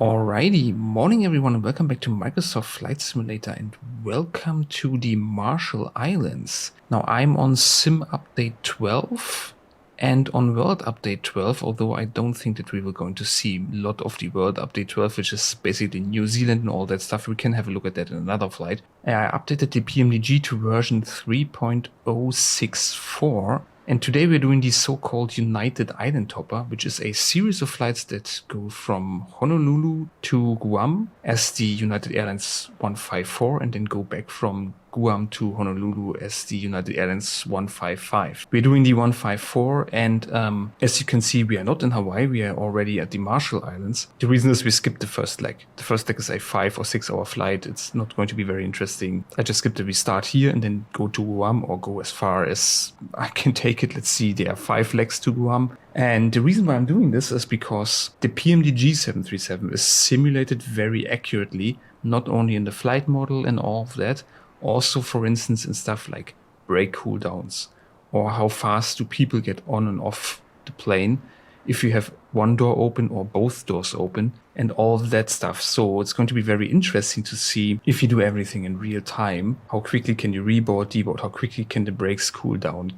Alrighty, morning everyone and welcome back to Microsoft Flight Simulator and welcome to the Marshall Islands. Now I'm on Sim Update 12 and on World Update 12, although I don't think that we were going to see a lot of the World Update 12, which is basically New Zealand and all that stuff. We can have a look at that in another flight. I updated the PMDG to version 3.064. And today we're doing the so-called United Island Hopper, which is a series of flights that go from Honolulu to Guam as the United Airlines 154 and then go back from Guam to Honolulu as the United Airlines 155. We're doing the 154 and as you can see, we are not in Hawaii, we are already at the Marshall Islands. The reason is we skipped the first leg. The first leg is a 5 or 6 hour flight. It's not going to be very interesting. I just skipped it. We start here and then go to Guam or go as far as I can take it. Let's see, there are 5 legs to Guam. And the reason why I'm doing this is because the PMDG 737 is simulated very accurately, not only in the flight model and all of that, also, for instance, in stuff like brake cooldowns or how fast do people get on and off the plane if you have one door open or both doors open and all of that stuff. So it's going to be very interesting to see if you do everything in real time. How quickly can you reboard, deboard? How quickly can the brakes cool down?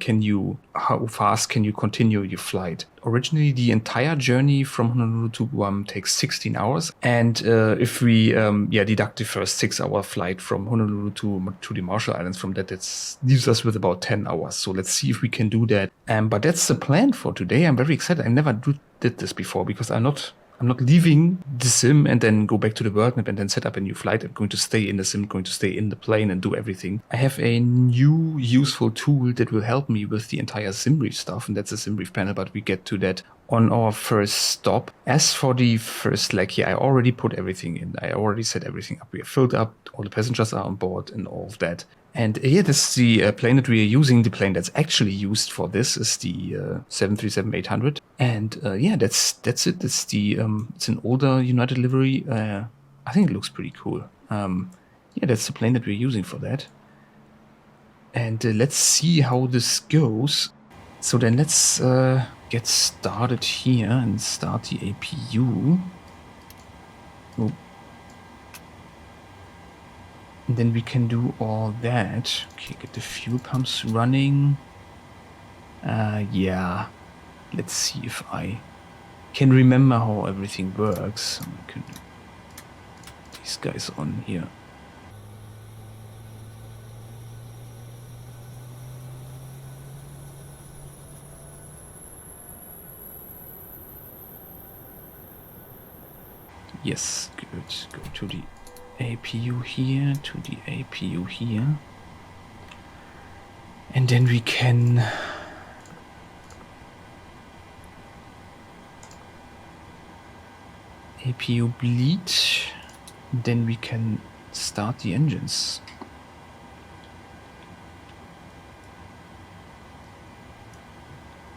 How fast can you continue your flight? Originally, the entire journey from Honolulu to Guam takes 16 hours. And if we deduct the first 6 hour flight from Honolulu to the Marshall Islands, from that, it leaves us with about 10 hours. So let's see if we can do that. But that's the plan for today. I'm very excited. I never did this before because I'm not leaving the sim and then go back to the world map and then set up a new flight. I'm going to stay in the sim, going to stay in the plane and do everything. I have a new useful tool that will help me with the entire Simbrief stuff, and that's the Simbrief Panel, but we get to that on our first stop. As for the first leg here, I already put everything in. I already set everything up. We are filled up, all the passengers are on board and all of that. And here, this is the plane that we are using. The plane that's actually used for this is the 737-800. And that's it. It's it's an older United livery. I think it looks pretty cool. That's the plane that we're using for that. And let's see how this goes. So then let's get started here and start the APU. Oh. And then we can do all that. Okay, get the fuel pumps running. Let's see if I can remember how everything works. I can do these guys on here. Yes, good. Go to the APU here, to the APU here. And then we can APU bleed. Then we can start the engines.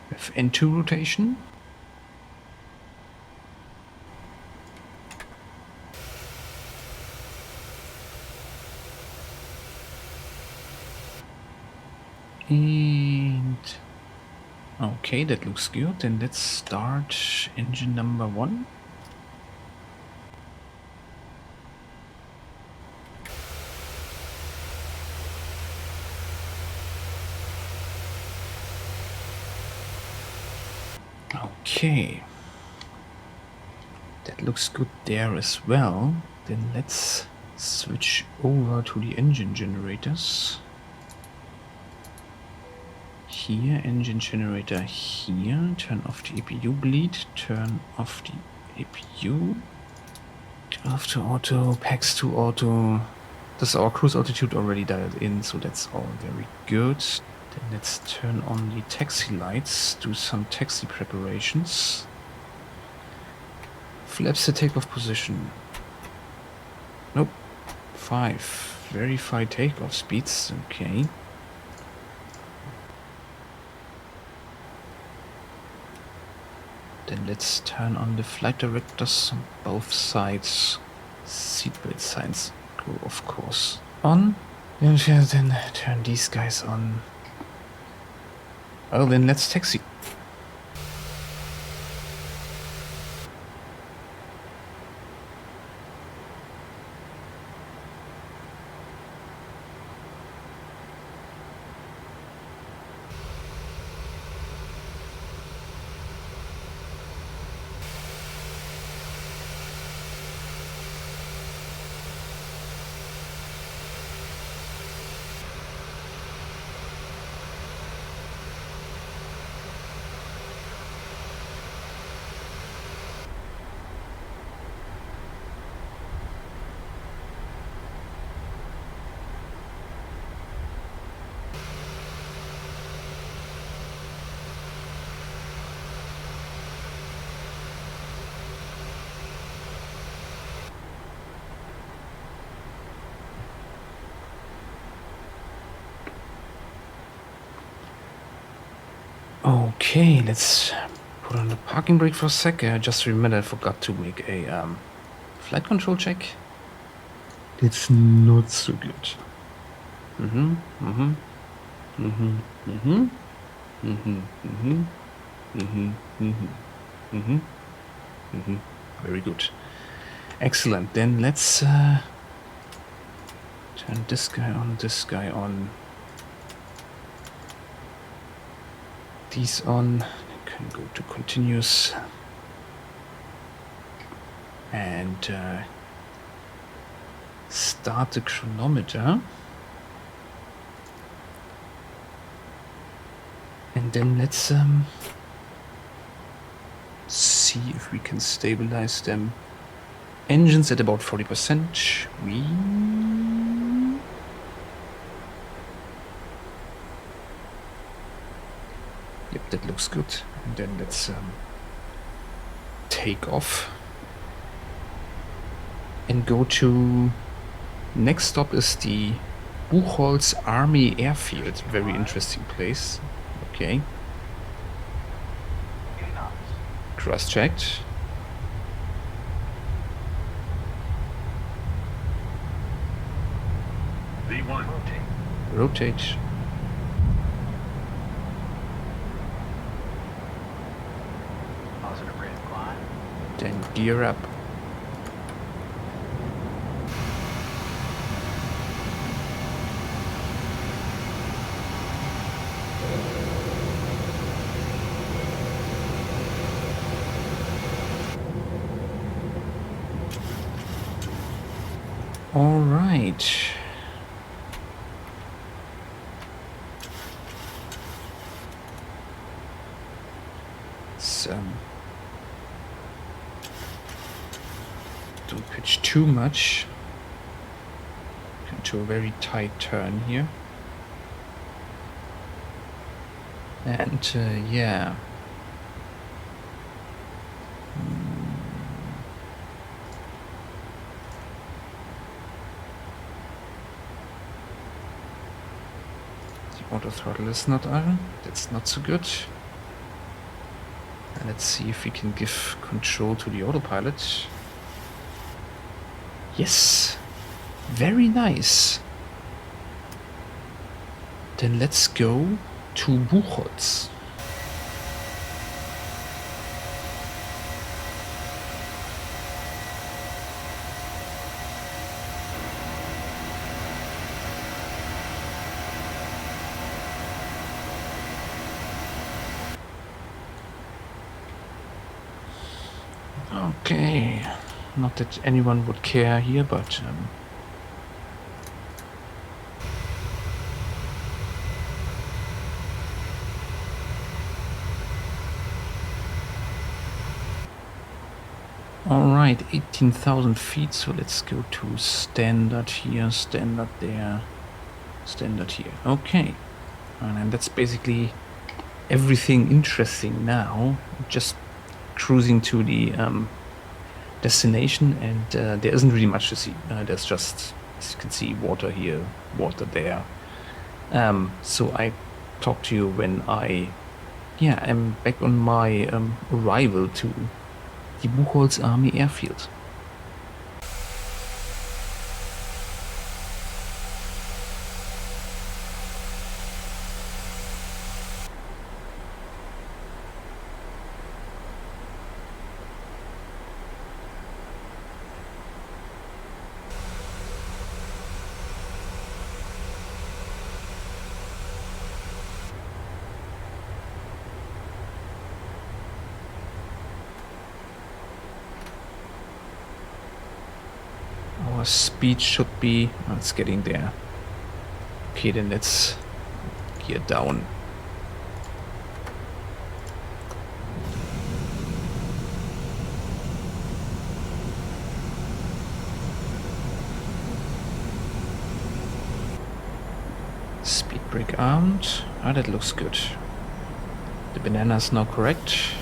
We have N2 rotation. And okay, that looks good. Then let's start engine number 1. Okay, that looks good there as well. Then let's switch over to the engine generators. Here, engine generator here, turn off the APU bleed, turn off the APU, turn off to auto, packs to auto. This is our cruise altitude already dialed in, so that's all very good. Then let's turn on the taxi lights, do some taxi preparations. Flaps the takeoff position. Nope. 5. Verify takeoff speeds, okay. Then let's turn on the flight directors on both sides. Seatbelt signs go, of course, on. Then turn these guys on. Well, then let's taxi. Okay, let's put on the parking brake for a sec. I just remembered I forgot to make a flight control check. It's not so good. Very good. Excellent. Then let's turn this guy on, these on. I can go to continuous and start the chronometer. And then let's see if we can stabilize them. Engines at about 40%. Yep, that looks good. And then let's take off and go to, next stop is the Buchholz Army Airfield. Very interesting place. Okay. Cross-checked. V1. Rotate. Positive rate of climb. Then gear up. All right. So don't pitch too much into a very tight turn here. And yeah. Auto throttle is not on. That's not so good. And let's see if we can give control to the autopilot. Yes, very nice. Then let's go to Buchholz. Okay, not that anyone would care here, but all right, 18,000 feet, so let's go to standard here, standard there, standard here. Okay, and that's basically everything interesting now. Just cruising to the destination, and there isn't really much to see. There's just, as you can see, water here, water there. So I talk to you when I am back on my arrival to the Buchholz Army Airfield. Our speed should be, oh, it's getting there. Okay, then let's gear down. Speed brake armed. Ah, that looks good. The banana is now correct.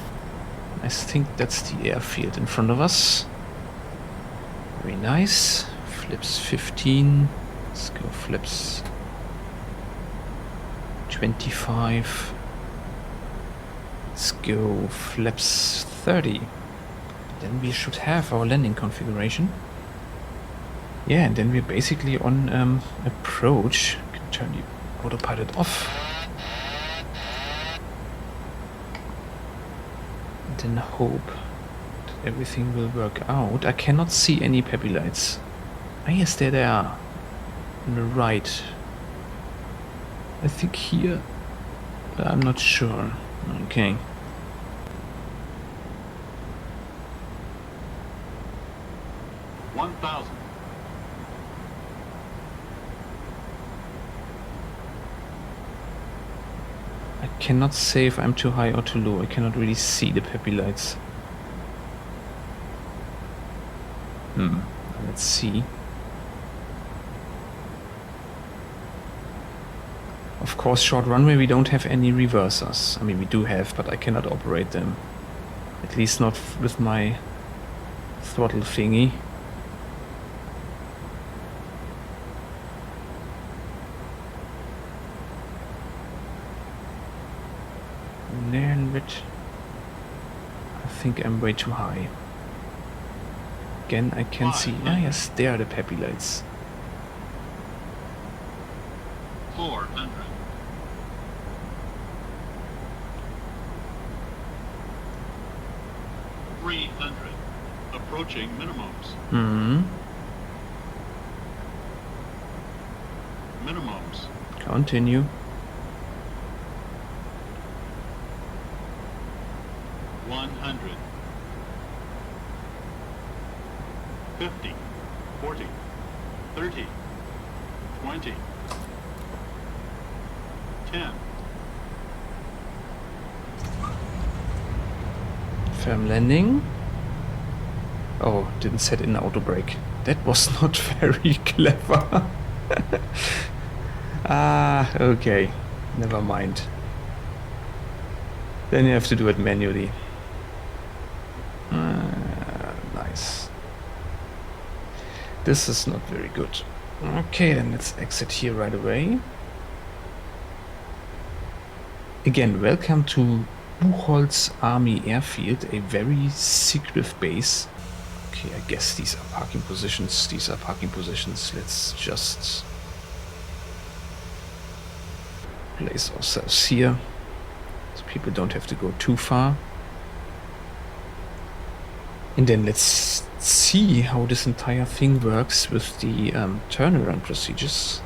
I think that's the airfield in front of us. Very nice. Flips 15. Let's go flips 25. Let's go flaps 30. Then we should have our landing configuration. Yeah, and then we're basically on approach. I can turn the autopilot off. And then hope that everything will work out. I cannot see any peppy lights. Ah, yes, there they are. On the right. I think here. But I'm not sure. Okay. I cannot say if I'm too high or too low. I cannot really see the peppy lights. Let's see. Of course, short runway, we don't have any reversers. I mean, we do have, but I cannot operate them. At least not with my throttle thingy. But I think I'm way too high. Again, I can see. Ah, yes, there are the peppy lights. 400. 300. Approaching minimums. Minimums. Continue. 100. 50. 40. 30. 20. 10. Firm landing. Oh, didn't set in auto brake. That was not very clever. Ah, okay. Never mind. Then you have to do it manually. Nice. This is not very good. Okay, then let's exit here right away. Again, welcome to Buchholz Army Airfield, a very secretive base. Okay, I guess these are parking positions. These are parking positions. Let's just place ourselves here, so people don't have to go too far. And then let's see how this entire thing works with the turnaround procedures.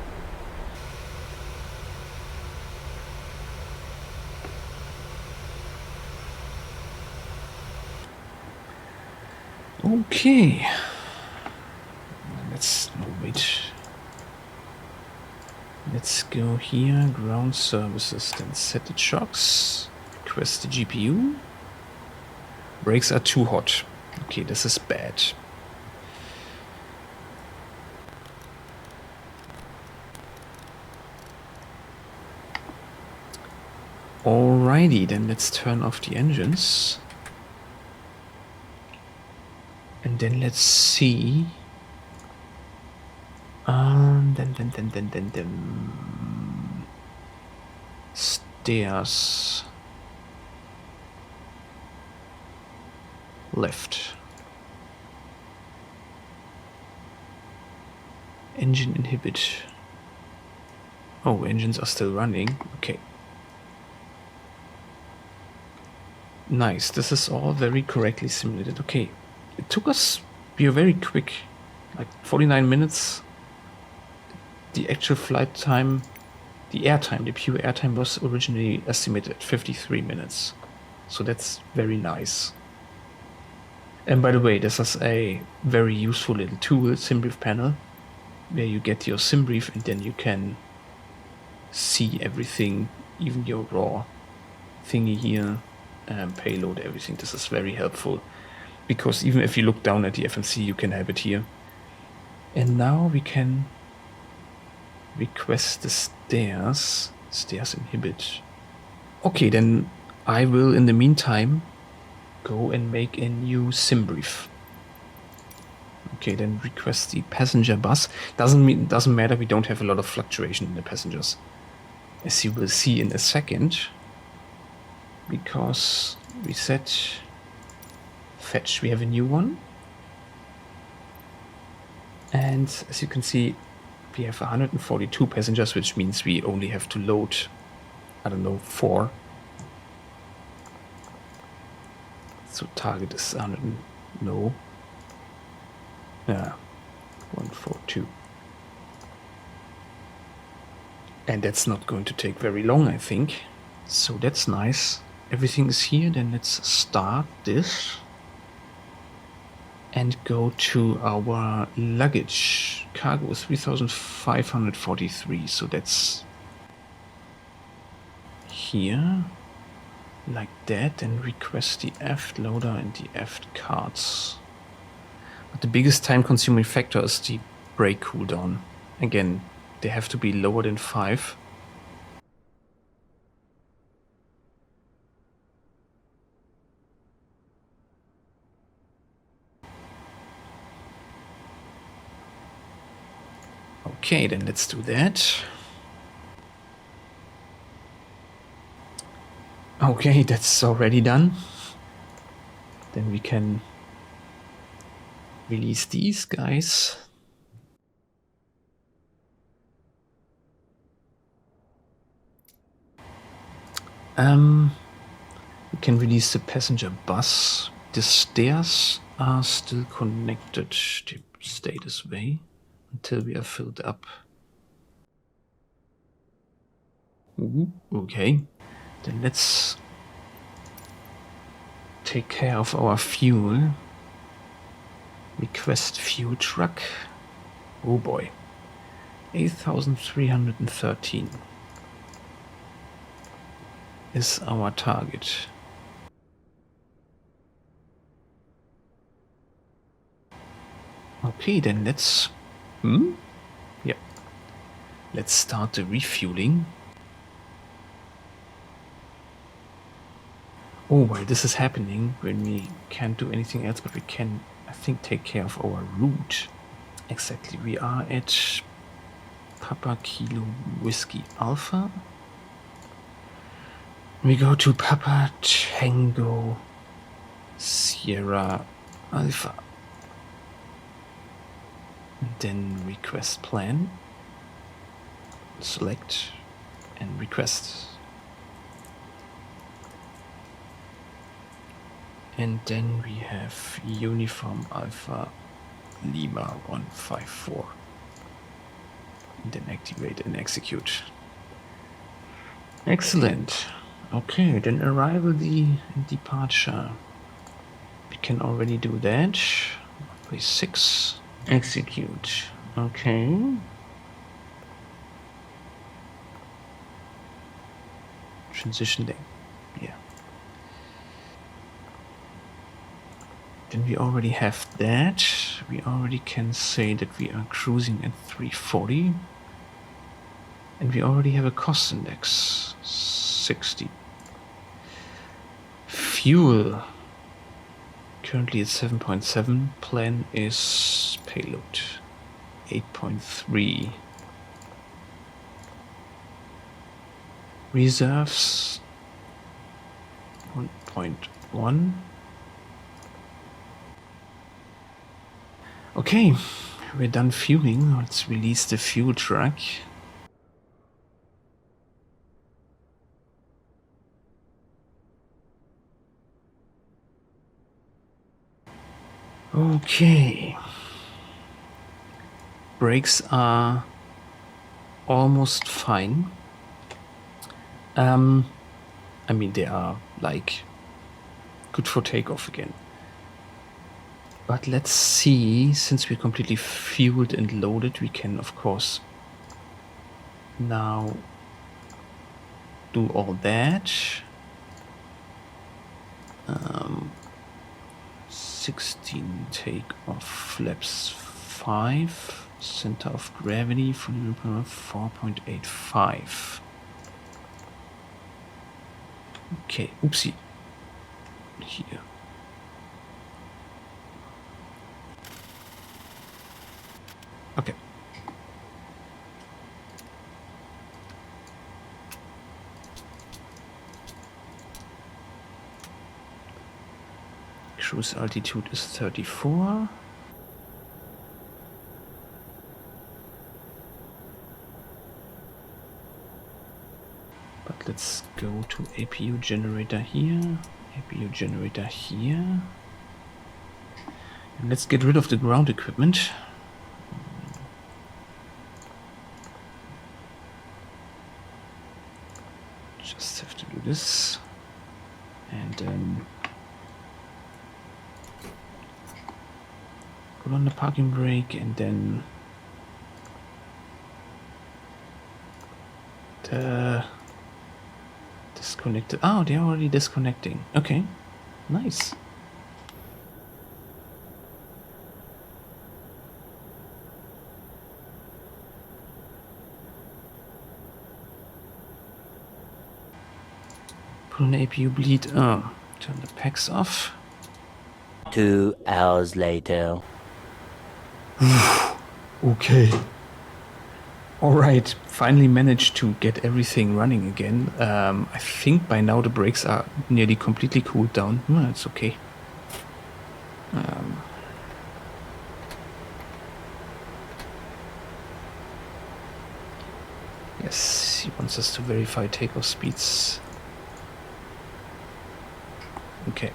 Okay. Let's go here, ground services, then set the chocks, request the GPU. Brakes are too hot. Okay, this is bad. Alrighty, then let's turn off the engines. And then let's see. Stairs. Left. Engine inhibit. Oh, engines are still running. Okay. Nice. This is all very correctly simulated. Okay. It took us, we are very quick, like 49 minutes. The actual flight time, the airtime, the pure airtime was originally estimated at 53 minutes. So that's very nice. And by the way, this is a very useful little tool, Simbrief Panel, where you get your Simbrief and then you can see everything, even your raw thingy here, payload, everything. This is very helpful. Because even if you look down at the FMC, you can have it here. And now we can request the stairs. Stairs inhibit. Okay, then I will, in the meantime, go and make a new Simbrief. Okay, then request the passenger bus. Doesn't matter. We don't have a lot of fluctuation in the passengers, as you will see in a second. because we said fetch. We have a new one. And as you can see, we have 142 passengers, which means we only have to load, I don't know, 4. So target is 100, no. Yeah, 142. And that's not going to take very long, I think. So that's nice. Everything is here. Then let's start this and go to our luggage. Cargo is 3,543. So that's here, like that, and request the aft loader and the aft cards. But the biggest time-consuming factor is the brake cooldown. Again, they have to be lower than 5. Okay, then let's do that. Okay, that's already done. Then we can release these guys. We can release the passenger bus. The stairs are still connected. They stay this way until we are filled up. Okay, then let's take care of our fuel. Request fuel truck. Oh boy, 8,313 is our target. Okay, then let's... Yeah. Let's start the refueling. Oh, while this is happening, when we can't do anything else, but we can, I think, take care of our route. Exactly, we are at Papa Kilo Whiskey Alpha. We go to Papa Tango Sierra Alpha. Then request plan. Select and request. And then we have Uniform Alpha Lima 154. And then activate and execute. Excellent. Okay, then arrival and departure. We can already do that. Runway 6. Execute. Okay. Transition lane. Yeah. Then we already have that. We already can say that we are cruising at 340. And we already have a cost index. 60. Fuel. Currently at 7.7. Plan is payload 8.3. Reserves 1.1. Okay, we're done fueling. Let's release the fuel truck. Okay. Brakes are almost fine. I mean, they are like good for takeoff again. But let's see, since we're completely fueled and loaded, we can of course now do all that. 16 takeoff, flaps 5, center of gravity, fuel 4.85. Okay, oopsie. Here. Okay. Cruise altitude is 34. But let's go to APU generator here, APU generator here. And let's get rid of the ground equipment. Just have to do this. And then put on the parking brake and then the disconnected. Oh, they're already disconnecting. Okay, nice. Put on APU bleed. Oh, turn the packs off. 2 hours later. Okay. Alright, finally managed to get everything running again. I think by now the brakes are nearly completely cooled down. It's okay. Yes, he wants us to verify takeoff speeds. Okay.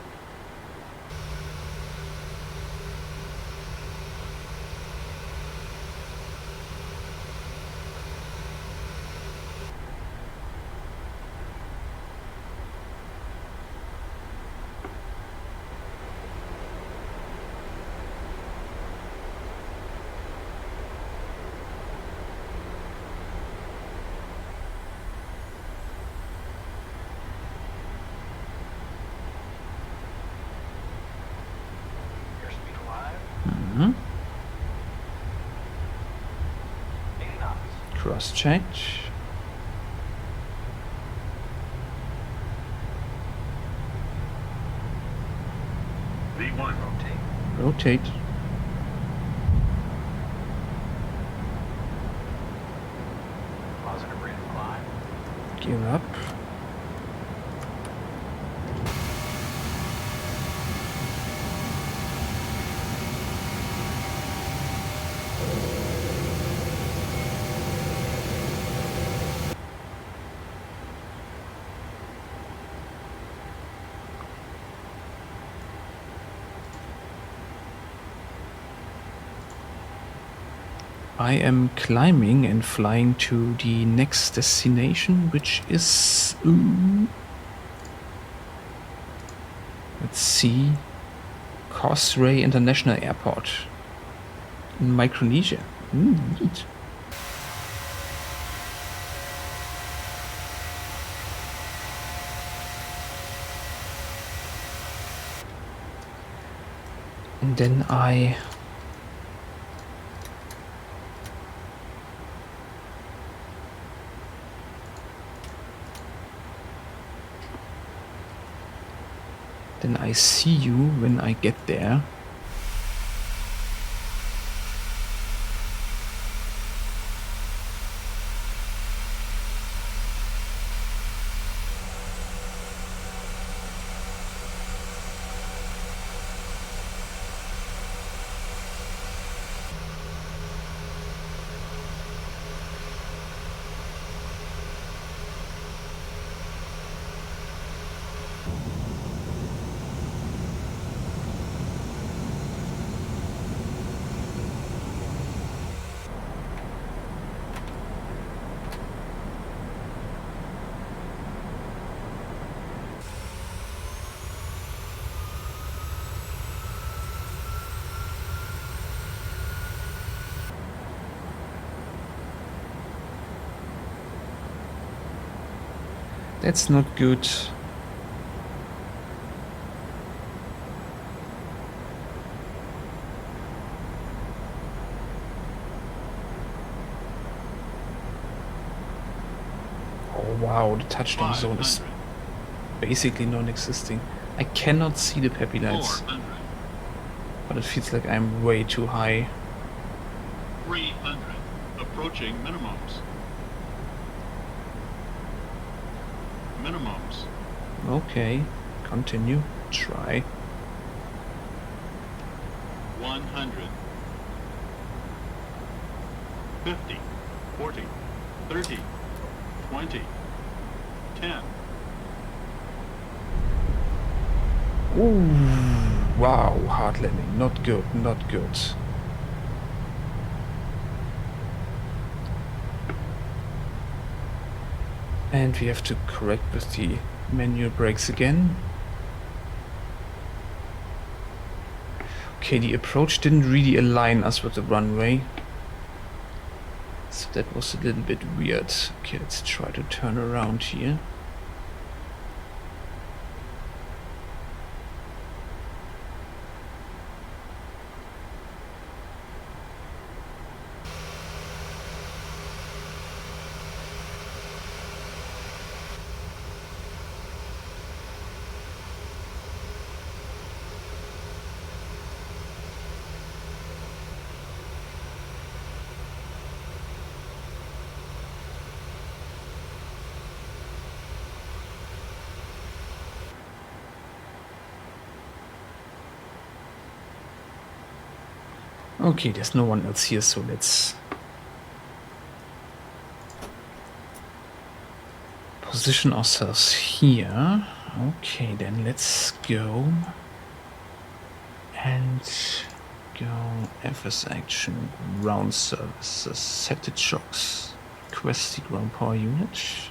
Cross-checked. V1. Rotate. Positive rate of climb. Gear up. I am climbing and flying to the next destination, which is... let's see... Kosrae International Airport in Micronesia. Neat. And then I see you when I get there. That's not good. Oh wow, the touchdown zone is basically non-existing. I cannot see the peppy lights, but it feels like I'm way too high. 300. Approaching minimums. Minimums. Okay, continue, try. 100. 50, 40, 30, 20, 10. Ooh, wow, hard landing. Not good, not good. And we have to correct with the manual brakes again. Okay, the approach didn't really align us with the runway. So that was a little bit weird. Okay, let's try to turn around here. Okay, there's no one else here, so let's position ourselves here. Okay, then let's go and go FS action, ground services, set the chocks, request the ground power unit.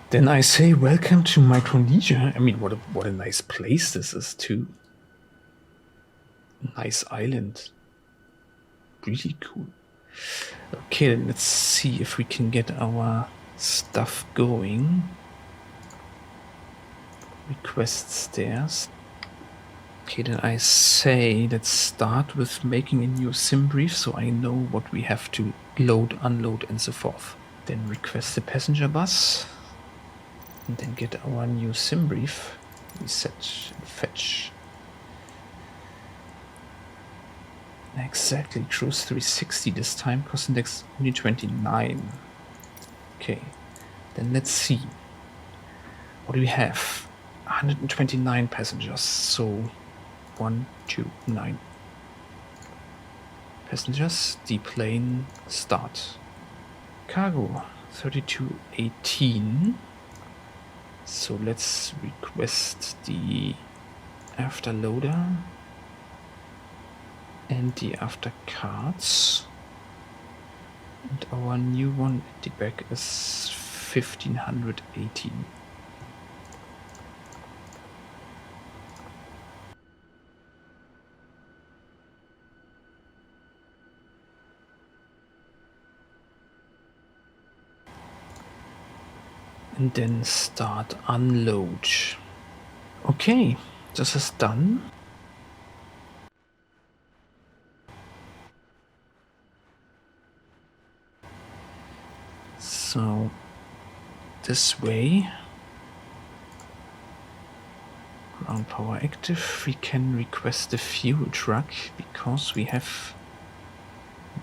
Then I say welcome to Micronesia. I mean, what a nice place this is too. Nice island. Really cool. Okay, then let's see if we can get our stuff going. Request stairs. Okay, then I say let's start with making a new Simbrief so I know what we have to load, unload, and so forth. Then request the passenger bus. And then get our new Simbrief. Reset and fetch. Exactly, cruise 360 this time, cost index only 29. Okay, then let's see. What do we have? 129 passengers, so 1, 2, 9 passengers. Deplane, start. Cargo 3218. So let's request the afterloader and the after cards. And our new one at the back is 1518. And then start unload. Okay, this is done. So this way, ground power active, we can request the fuel truck because we have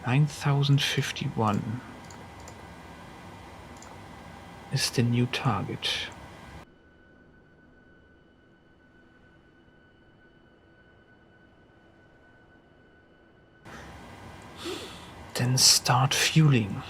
9051 is the new target. Then start fueling.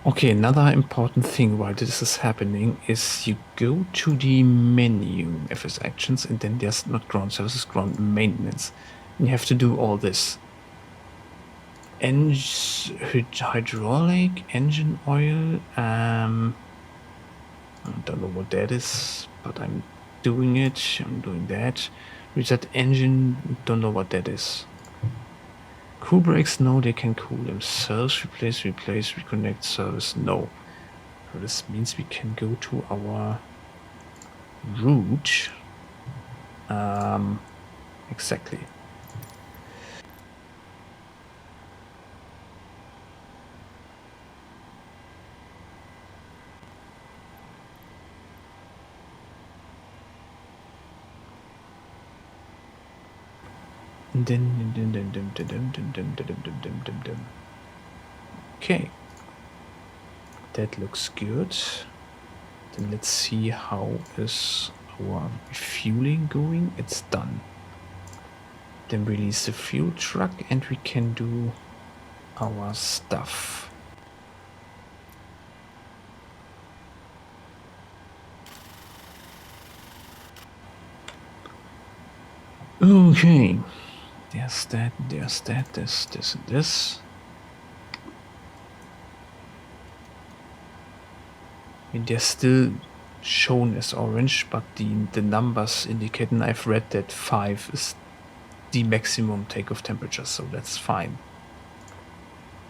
Okay, another important thing while this is happening is you go to the menu, FS Actions, and then there's not ground services, ground maintenance. And you have to do all this. Hydraulic, engine oil, I don't know what that is, but I'm doing it, I'm doing that. Reset engine, don't know what that is. Cool brakes, no, they can cool themselves. Replace, reconnect, service, no. So this means we can go to our route. Exactly. Okay. That looks good. Then let's see how is our refueling going. It's done. Then release the fuel truck and we can do our stuff. Okay. There's that, this, and this. And they're still shown as orange, but the numbers indicate, and I've read that 5 is the maximum takeoff temperature, so that's fine.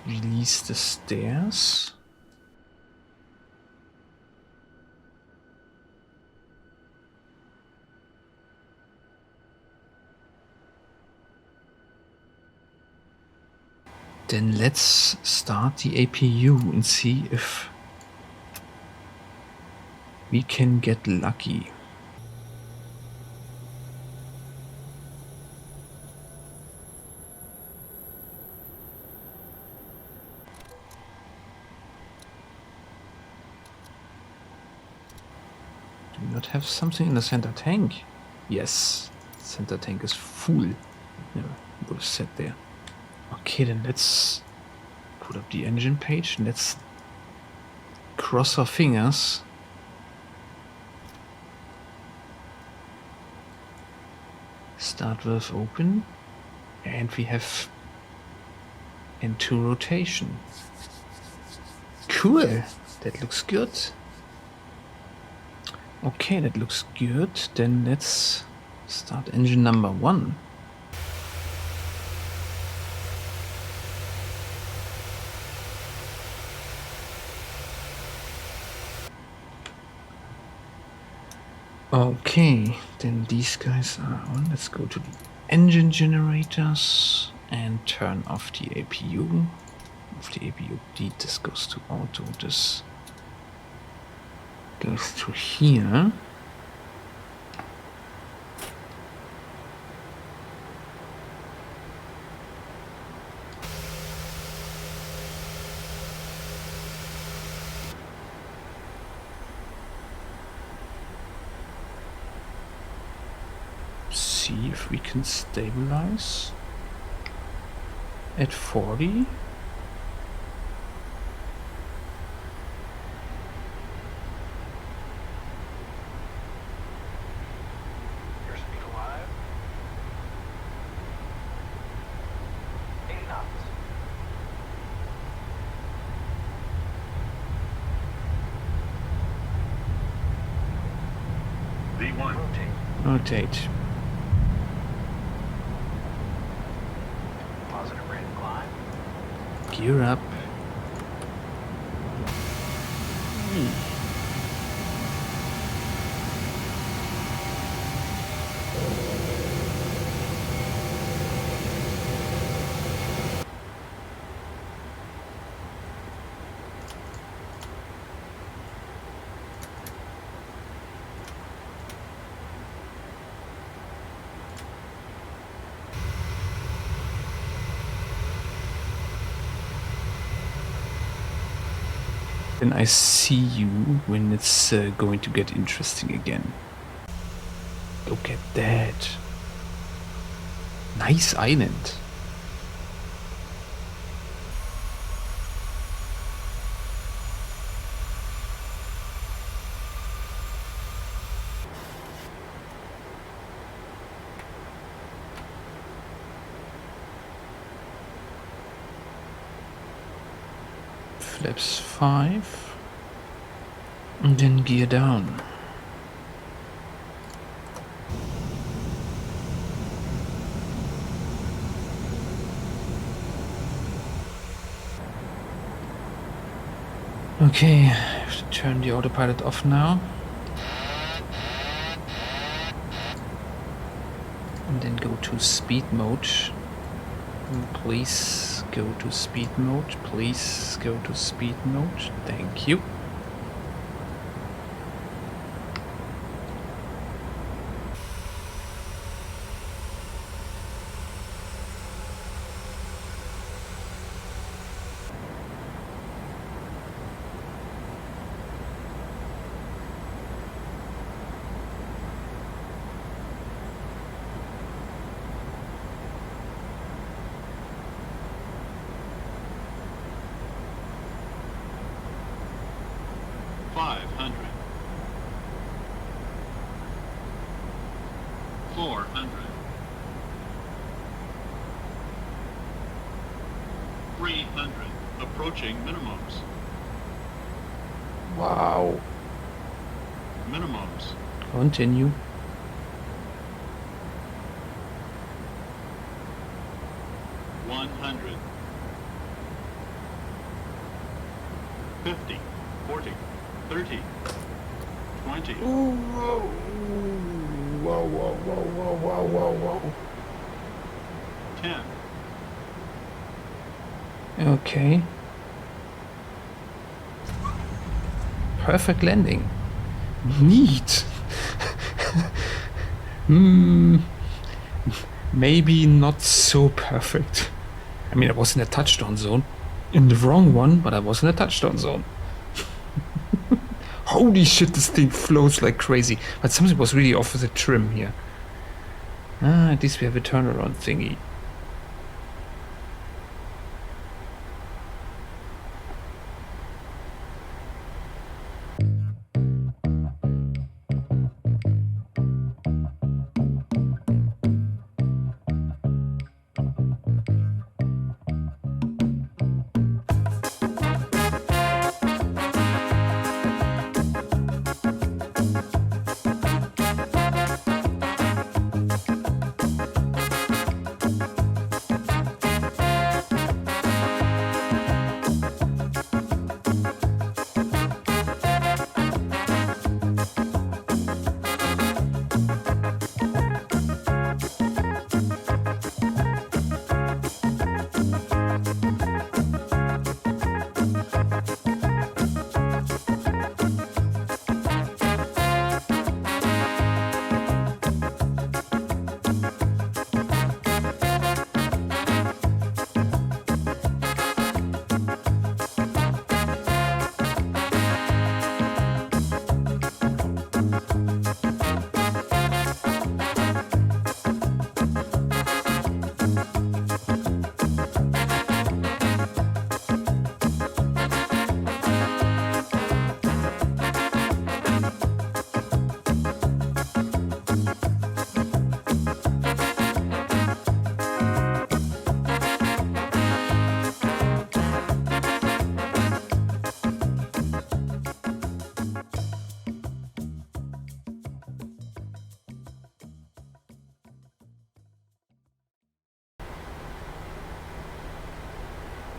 Release the stairs. Then let's start the APU and see if we can get lucky. Do we not have something in the center tank? Yes, center tank is full. Yeah, would have said there. Okay, then let's put up the engine page and let's cross our fingers. Start valve open, and we have into rotation. Cool, that looks good. Okay, that looks good. Then let's start engine number 1. Okay, then these guys are on. Let's go to the engine generators and turn off the APU. If the APU bleed, this goes to auto, this goes to here. See if we can stabilize at 40. Airspeed alive. 80 knots. V1. Rotate. Positive rate of climb. Gear up. Then I see you when it's going to get interesting again. Look at that. Nice island. Flaps 5 and then gear down. Okay, I have to turn the autopilot off now. And then go to speed mode. Please go to speed mode. Please go to speed mode. Thank you. 400. 300. Approaching minimums. Wow. Minimums. Continue. 100. 50. 40. 30. 20. Whoa, whoa, whoa, whoa, whoa, whoa, whoa. 10. Okay. Perfect landing. Neat. Maybe not so perfect. I mean, I was in a touchdown zone. In the wrong one, but I was in a touchdown zone. Holy shit, this thing floats like crazy. But something was really off with the trim here. Ah, at least we have a turnaround thingy.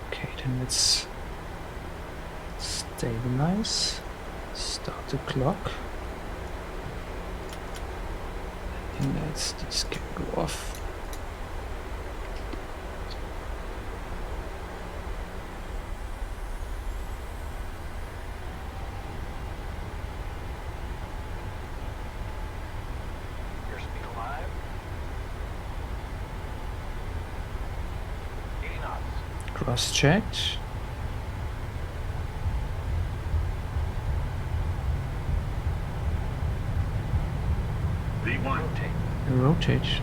Okay, then let's stabilize, start the clock, and let's just get go off. Airspeed alive. 80 knots. Cross-checked. V1. Rotate. Rotate.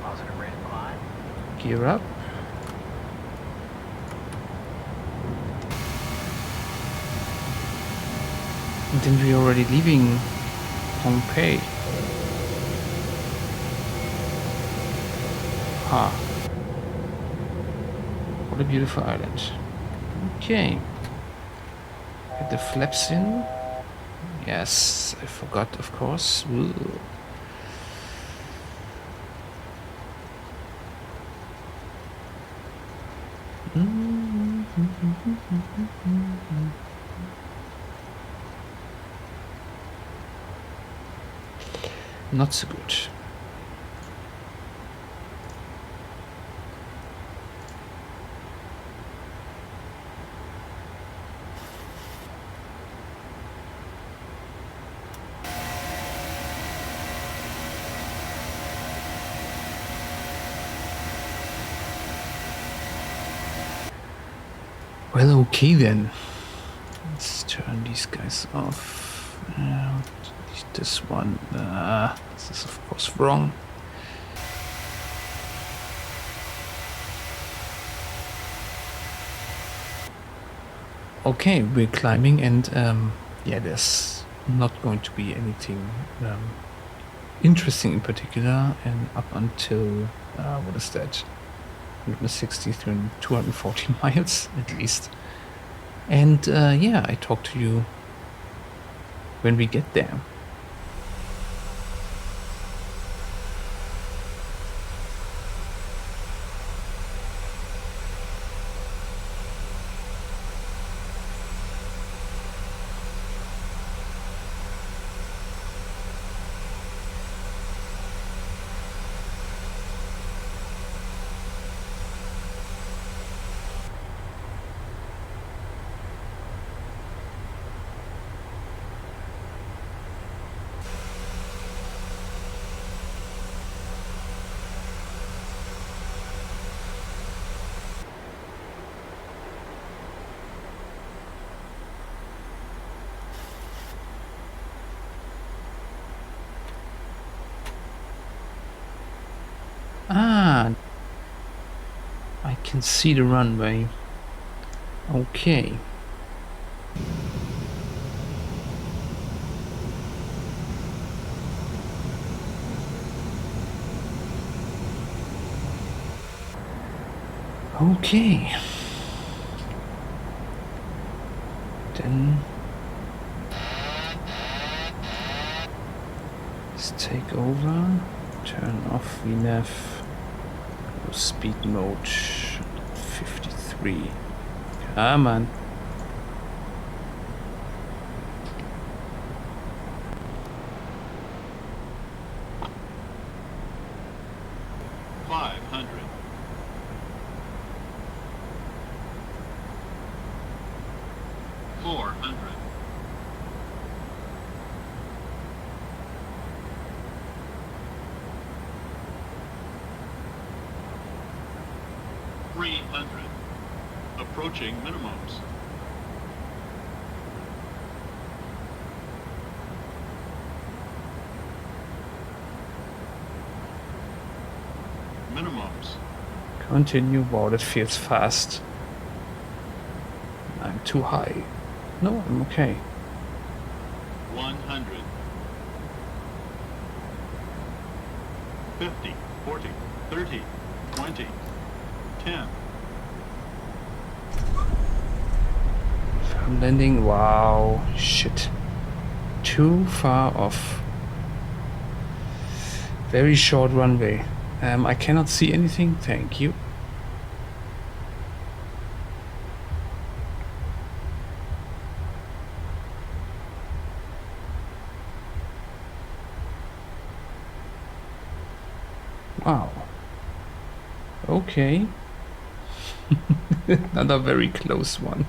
Positive rate of climb. Gear up. And then we're already leaving Pohnpei. Ah. What a beautiful island. Okay. Get the flaps in. Yes, I forgot, of course. Ooh. Not so good. Well, okay then. Let's turn these guys off. This one, this is of course wrong. Okay, we're climbing and yeah, there's not going to be anything interesting in particular, and up until what is that? 160 to 240 miles at least. And yeah, I talk to you when we get there. Ah, I can see the runway. Okay. Okay. Then let's take over. Turn off VNAV. Speed mode 53. Come on. Approaching minimums. Minimums. Continue. Wow, that feels fast. I'm too high. No, I'm okay. 100. 50, 40, 30, 20, 10. I'm landing. Wow, shit. Too far off. Very short runway. I cannot see anything. Thank you. Wow. Okay. Another very close one.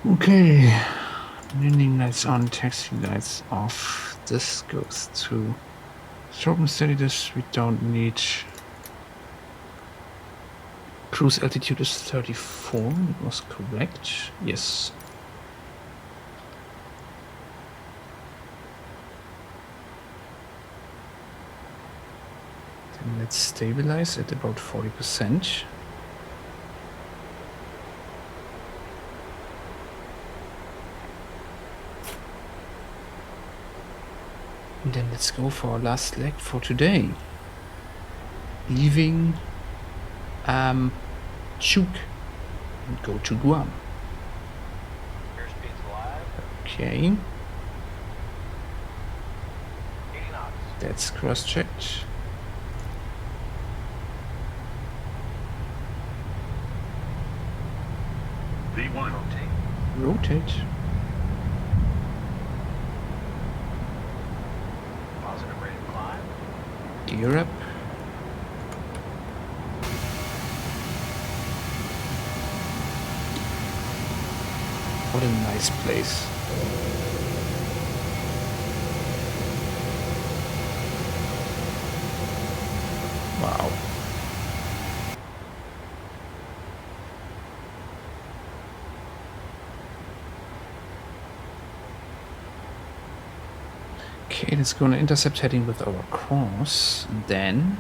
Okay, Landing lights on, taxi lights off. This goes to strobe and steady. This we don't need. Cruise altitude is 34. It was correct. Yes. Then let's stabilize at about 40%. And then let's go for our last leg for today. Leaving Chuuk and go to Guam. Airspeed's live. Okay, 80 knots. that's cross-checked. V1. Rotate. Rotate. Positive rate of climb. Gear up. What a nice place. Wow. Okay, let's go on an intercept heading with our course, and then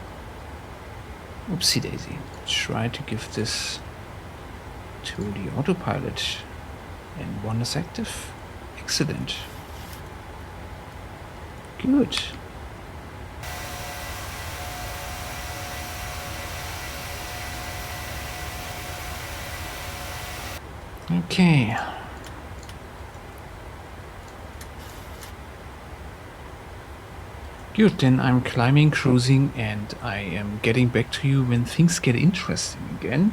oopsie daisy. Try to give this to the autopilot. And one is active. Excellent. Good. Okay. Good, then I'm climbing, cruising, and I am getting back to you when things get interesting again.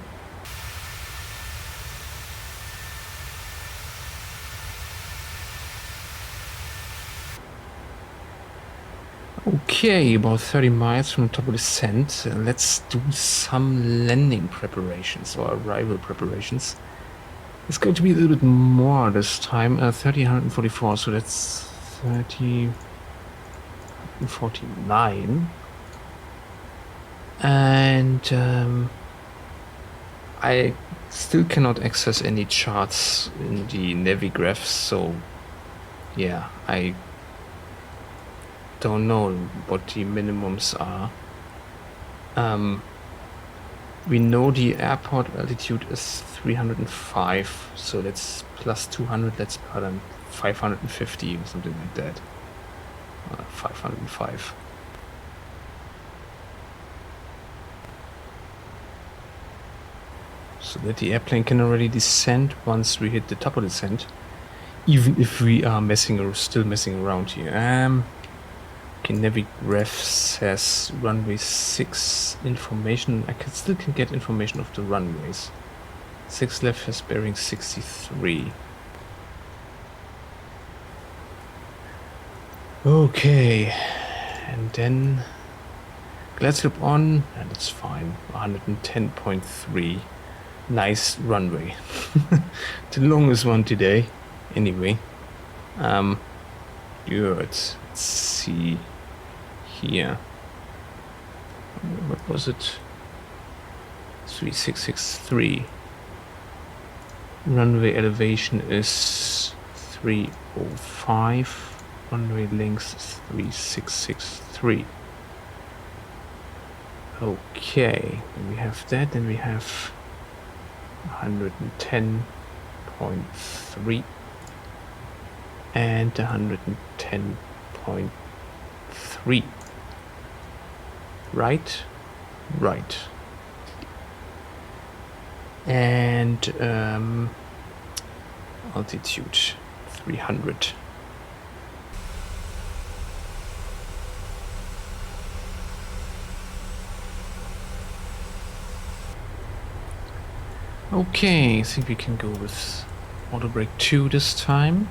Okay, about 30 miles from the top of the descent. Let's do some landing preparations or arrival preparations. It's going to be a little bit more this time. 1,344, so that's 3049. And I still cannot access any charts in the Navigraphs, so yeah, I don't know what the minimums are. We know the airport altitude is 305, so that's plus 200, that's about 550 or something like that. 505. So that the airplane can already descend once we hit the top of the descent, even if we are still messing around here. Okay, Navigraph says runway 6 information. I still can get information of the runways. 6 left has bearing 63. Okay, and then glide slope on, and it's fine. 110.3. Nice runway. The longest one today. Anyway, good. Let's see here. What was it? 3663. Runway elevation is 305. Runway length is 3663. Okay, then we have that, then we have 110.3 and 110.3. Right? Right. And altitude 300. Okay, I think we can go with auto brake 2 this time.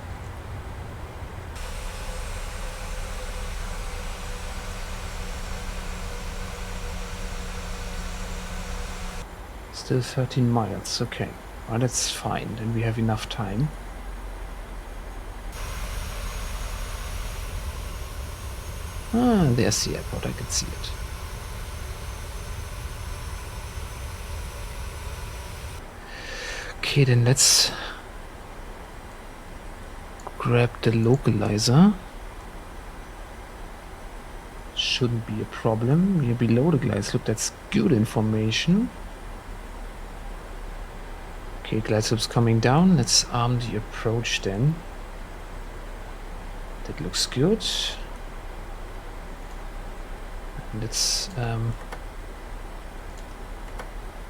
Still 13 miles, okay. Well, that's fine, then we have enough time. Ah, there's the airport, I can see it. Okay, then let's grab the localizer. Shouldn't be a problem. We're below the glide slope, that's good information. Okay, glide slope's coming down. Let's arm the approach then. That looks good. Let's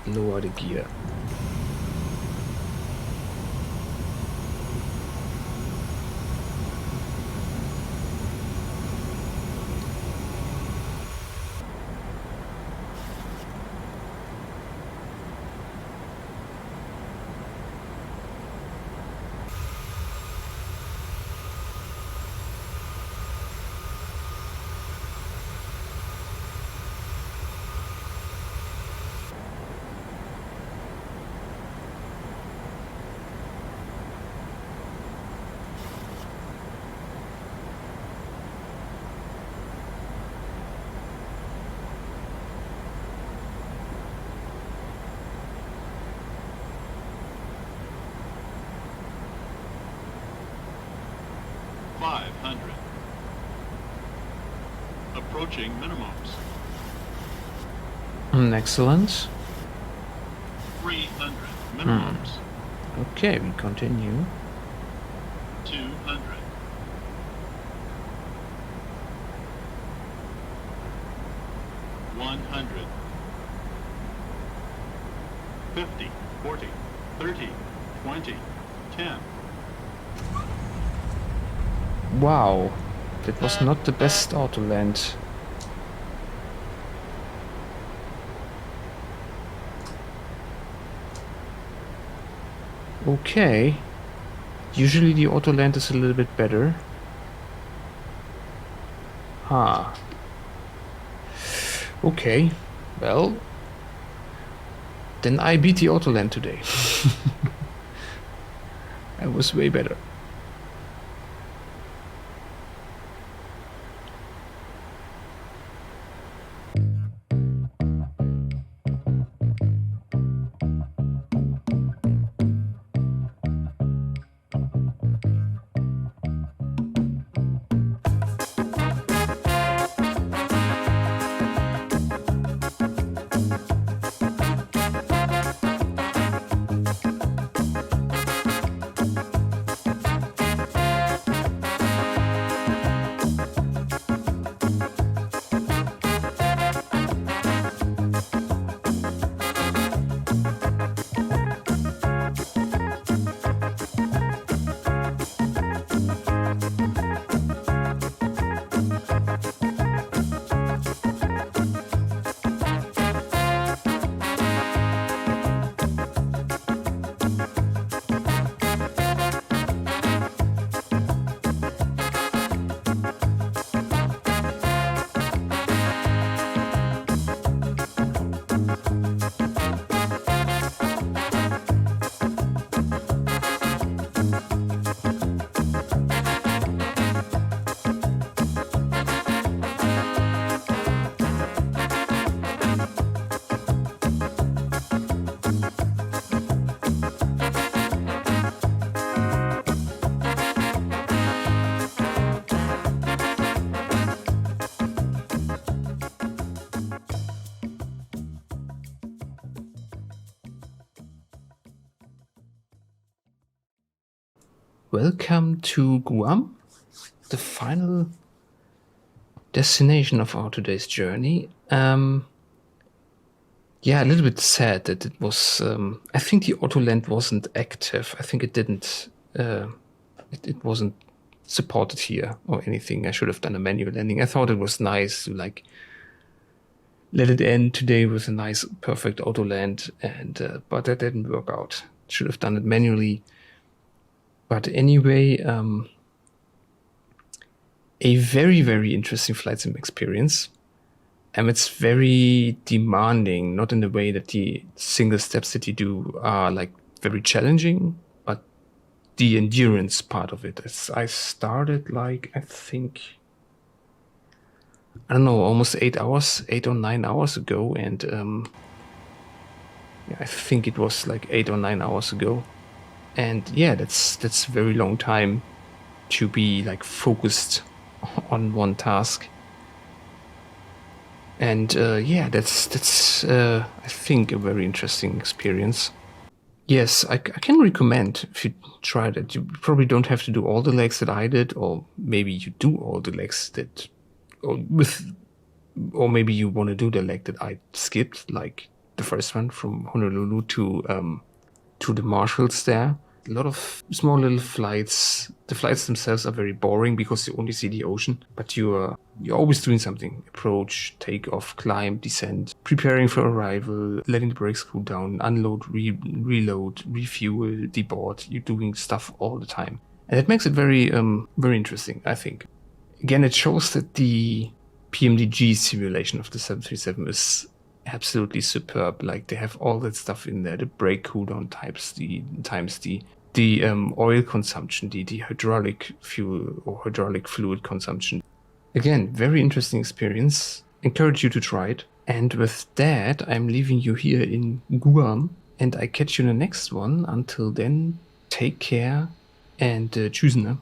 lower the gear. Approaching minimums. Excellent. 300 minimums. Okay, we continue. 200. 100. 50, 40, 30, 20, 10. Wow, that was not the best auto land. Okay, usually the auto land is a little bit better. Ah. Okay, well, then I beat the auto land today. I was way better. Welcome to Guam, the final destination of our today's journey. Yeah, a little bit sad that it was. I think the auto land wasn't active. I think it didn't. It wasn't supported here or anything. I should have done a manual landing. I thought it was nice to like let it end today with a nice, perfect auto land, and but that didn't work out. Should have done it manually. But anyway, a very, very interesting flight sim experience. It's very demanding, not in the way that the single steps that you do are like very challenging, but the endurance part of it is. I started like, I think I don't know, almost 8 hours, 8 or 9 hours ago. And yeah, I think it was like 8 or 9 hours ago. And yeah, that's a very long time to be like focused on one task. And yeah, that's I think a very interesting experience. Yes, I can recommend if you try that. You probably don't have to do all the legs that I did, or maybe you do all the legs that, or maybe you want to do the leg that I skipped, like the first one from Honolulu to the Marshalls there. A lot of small little flights. The flights themselves are very boring because you only see the ocean, but you're always doing something. Approach, take off, climb, descent, preparing for arrival, letting the brakes cool down, unload, reload, refuel, deboard. You're doing stuff all the time. And it makes it very interesting, I think. Again, it shows that the PMDG simulation of the 737 is absolutely superb. Like, they have all that stuff in there, the brake cooldown times the oil consumption, the hydraulic fuel or hydraulic fluid consumption. Again, very interesting experience. Encourage you to try it. And with that, I'm leaving you here in Guam, and I catch you in the next one. Until then, take care and tschüss, ne?